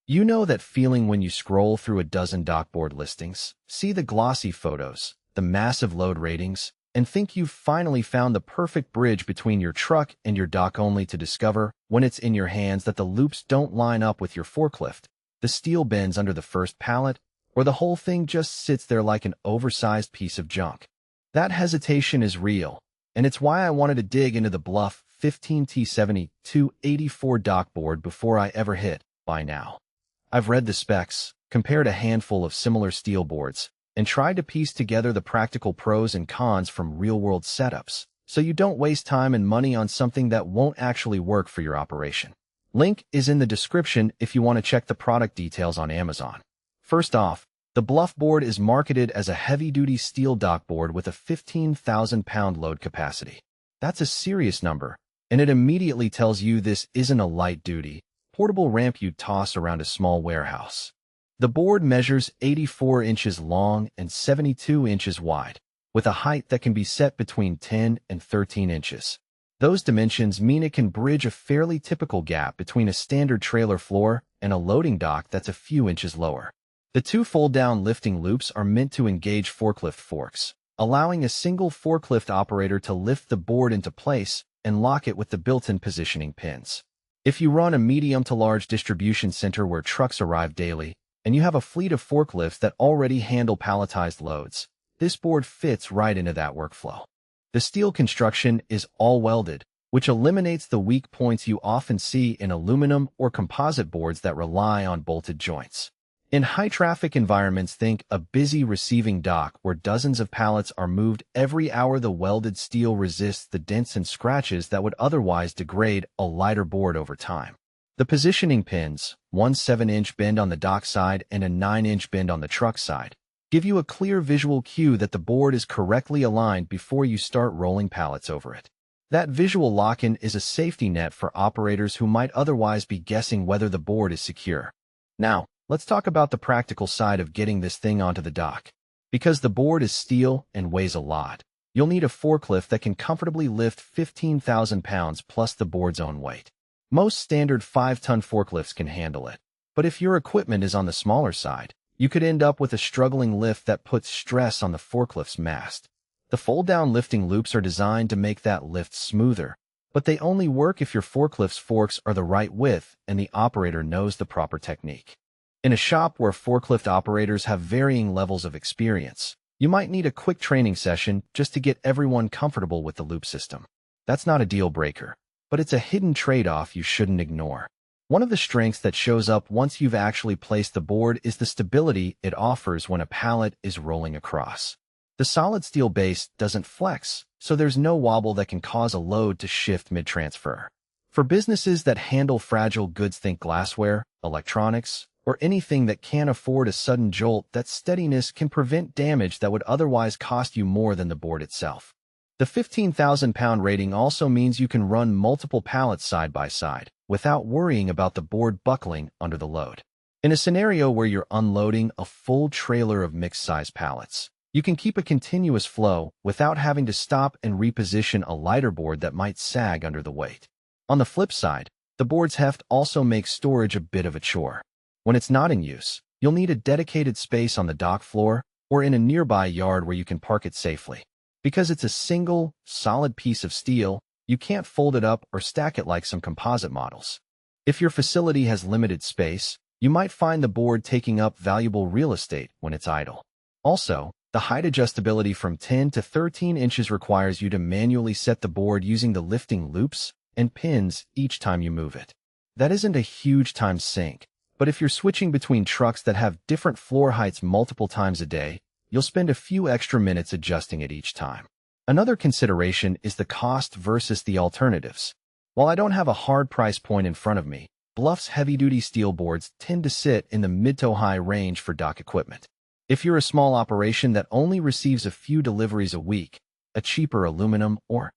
You know that feeling when you scroll through a dozen dockboard listings, see the glossy photos, the massive load ratings, and think you've finally found the perfect bridge between your truck and your dock, only to discover, when it's in your hands, that the loops don't line up with your forklift, the steel bends under the first pallet, or the whole thing just sits there like an oversized piece of junk. That hesitation is real, and it's why I wanted to dig into the Bluff 15T7284 dockboard before I ever hit buy now. I've read the specs, compared a handful of similar steel boards, and tried to piece together the practical pros and cons from real-world setups, so you don't waste time and money on something that won't actually work for your operation. Link is in the description if you want to check the product details on Amazon. First off, the Bluff board is marketed as a heavy-duty steel dockboard with a 15,000-pound load capacity. That's a serious number, and it immediately tells you this isn't a light-duty, portable ramp you'd toss around a small warehouse. The board measures 84 inches long and 72 inches wide, with a height that can be set between 10 and 13 inches. Those dimensions mean it can bridge a fairly typical gap between a standard trailer floor and a loading dock that's a few inches lower. The two fold-down lifting loops are meant to engage forklift forks, allowing a single forklift operator to lift the board into place and lock it with the built-in positioning pins. If you run a medium to large distribution center where trucks arrive daily, and you have a fleet of forklifts that already handle palletized loads, this board fits right into that workflow. The steel construction is all welded, which eliminates the weak points you often see in aluminum or composite boards that rely on bolted joints. In high-traffic environments, think a busy receiving dock where dozens of pallets are moved every hour. The welded steel resists the dents and scratches that would otherwise degrade a lighter board over time. The positioning pins, one 7-inch bend on the dock side and a 9-inch bend on the truck side, give you a clear visual cue that the board is correctly aligned before you start rolling pallets over it. That visual lock-in is a safety net for operators who might otherwise be guessing whether the board is secure. Now, let's talk about the practical side of getting this thing onto the dock. Because the board is steel and weighs a lot, you'll need a forklift that can comfortably lift 15,000 pounds plus the board's own weight. Most standard 5-ton forklifts can handle it, but if your equipment is on the smaller side, you could end up with a struggling lift that puts stress on the forklift's mast. The fold-down lifting loops are designed to make that lift smoother, but they only work if your forklift's forks are the right width and the operator knows the proper technique. In a shop where forklift operators have varying levels of experience, you might need a quick training session just to get everyone comfortable with the loop system. That's not a deal breaker, but it's a hidden trade-off you shouldn't ignore. One of the strengths that shows up once you've actually placed the board is the stability it offers when a pallet is rolling across. The solid steel base doesn't flex, so there's no wobble that can cause a load to shift mid-transfer. For businesses that handle fragile goods, think glassware, electronics, or anything that can't afford a sudden jolt, that steadiness can prevent damage that would otherwise cost you more than the board itself. The 15,000-pound rating also means you can run multiple pallets side by side without worrying about the board buckling under the load. In a scenario where you're unloading a full trailer of mixed-size pallets, you can keep a continuous flow without having to stop and reposition a lighter board that might sag under the weight. On the flip side, the board's heft also makes storage a bit of a chore. When it's not in use, you'll need a dedicated space on the dock floor or in a nearby yard where you can park it safely. Because it's a single, solid piece of steel, you can't fold it up or stack it like some composite models. If your facility has limited space, you might find the board taking up valuable real estate when it's idle. Also, the height adjustability from 10 to 13 inches requires you to manually set the board using the lifting loops and pins each time you move it. That isn't a huge time sink, but if you're switching between trucks that have different floor heights multiple times a day, you'll spend a few extra minutes adjusting it each time. Another consideration is the cost versus the alternatives. While I don't have a hard price point in front of me, Bluff's heavy-duty steel boards tend to sit in the mid to high range for dock equipment. If you're a small operation that only receives a few deliveries a week, a cheaper aluminum or